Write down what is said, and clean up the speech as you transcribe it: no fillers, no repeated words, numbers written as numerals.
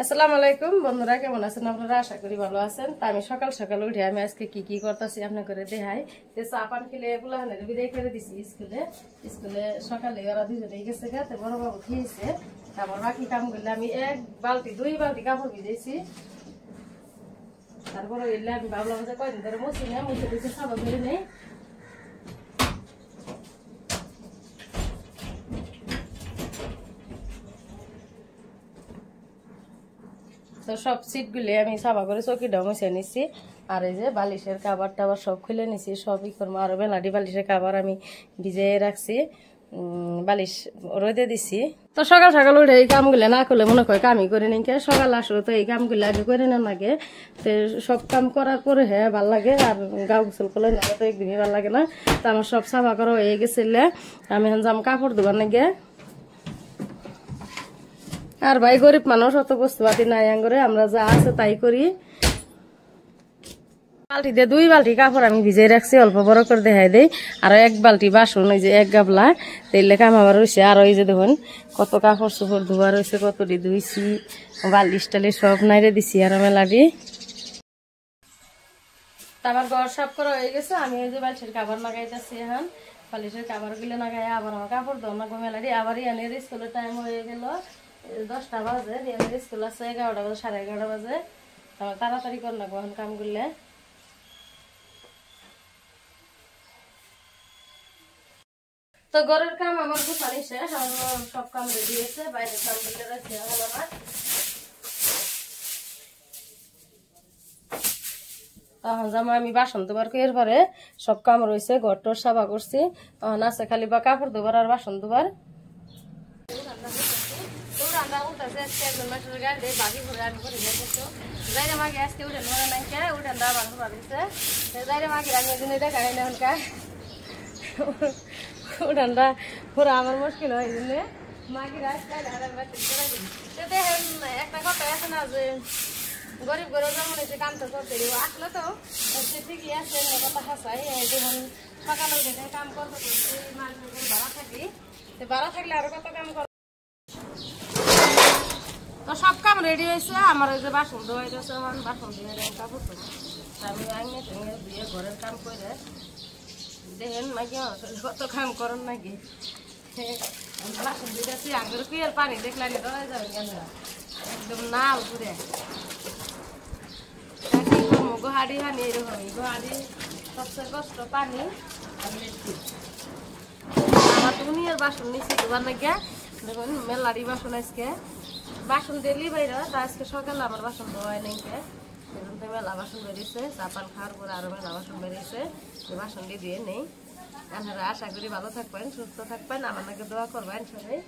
আসসালামু আলাইকুম বন্ধুরা, কেমন আছেন আপনারা? আশা করি ভালো আছেন। তা আমি সকাল সকাল উঠে আমি আজকে কি করতেছি আপনার করে দেখাই। যে চা পান খেলে বুলাহানের বিদায় করে দিছি স্কুলে সকালে ওরা দুজনেই গেছে গাতে, বড় বাবু খেয়েছে। আমার বাকি কাম করলে আমি দুই বালতি কাপড় ভিজেছি। তারপরে এলে আমি ভাবলাম যে কয়দিন ধরে মুছি না, মুছে দিচ্ছে সাবা ধরে নেই। তো সব সিটগুলি আমি সাফা করে চৌকিটাও মুছে নিচ্ছি। আর এই যে বালিশের কাবার টাবার সব খুলে নিছি, সবই করবো। আরো বেলাটি বালিশের কাবার আমি ভিজিয়ে রাখছি, বালিশ রোদে দিছি। তো সকাল সকাল উঠে এই কামগুলো না করলে মনে হয় কামই করে নিন। সকাল আসলে তো এই কামগুলো আগে করে নেন লাগে। তো সব কাম করার পরে হ্যাঁ ভাল লাগে। আর গাও গোসল করলে না তো একদিনই ভাল লাগে না। তো আমার সব সাফা করা হয়ে গেছিলে, আমি এখন যাম কাপড় ধোবার নাকি। আর ভাই গরিব মানুষ, অত বস্তুপাতি নাই আঙ্গরে, আমরা যা আছে তাই করি। বালতিতে 2 বালতি কাপড় আমি ভিজিয়ে রাখছি, অল্প বড় করে দেখাই দেই। আর 1 বালতি বাসন, ওই যে 1 গাবলা তেলে কাম আবার রয়েছে। আর ওই যে দেখুন কত কাপড় চোপড় ধোয়া রয়েছে, কতটি ধুইছি, বালিশ টালিশ সব নাইরে দিছি আর মেলাটি। আমার ঘর সব করা হয়ে গেছে। আমি এই যে বালিশের কাপড় লাগাইতেছি এখন। বালিশের কাপড় গুলো লাগাই আবার আমার কাপড় ধোয়া লাগবে মেলাটি। আবার ইয়ানের স্কুলের টাইম হয়ে গেল 10টা বাজে, ইয়ানের স্কুল আছে 11টা বাজে, 11:30 বাজে। আমার তাড়াতাড়ি করে লাগবো এখন কাম করলে। তো ঘরের কাম আমার গোছানি শেষ, আমার সব কাম রেডি হয়েছে। বাইরের কাম করলে রাখছি এখন আমার। তখন যেমন আমি বাসন ধোবার এর পরে সব কাম রয়েছে, ঘর টর সাফা করছি। তখন আছে খালি বা কাপড় ধোবার আর বাসন ধোবার। আমার মুশকিল হয় একটা কথা আছে না যে গরিব গরিব যেমন হয়েছে কাম তো করতে আসলে তো ঠিকই আছে, কথা হাসাই। যখন সকালে উঠে কাম করবো ভাড়া থাকি, ভাড়া থাকলে আরো কত কাম করবো। তো সব কাম রেডি হয়েছে আমার। ওই যে বাসন ধোয়াইতেছে, বাসন ধুয়ে কাপড় তো আমি আইনে দিয়ে ঘরের কাম করে দেখেন নাকি কত কাম করেন নাকি। বাসন ধুইতেছি, আগের কুয়ের পানি দেখলে ধরা যাবে কেন, একদম নাল ঘুরে গোহাড়ি হানি এরকমই। গোহাড়ি সবচেয়ে কষ্ট পানি আর মিষ্টি। আমার তো উনির বাসন নিচ্ছি তোমার নাকি। দেখুন মেলারি বাসন আজকে বাসন ডেলি বাইরে, তা আজকে সকালে আমার বাসন ধোয়াই নাই। এখন তো মেলা বাসন বেরিয়েছে, চা পান খাওয়ার পরে আরো মেলা বাসন বেরিয়েছে, বাসন দিয়ে নেই। আপনারা আশা করি ভালো থাকবেন, সুস্থ থাকবেন, আমার নাকি দোয়া করবেন সবাই।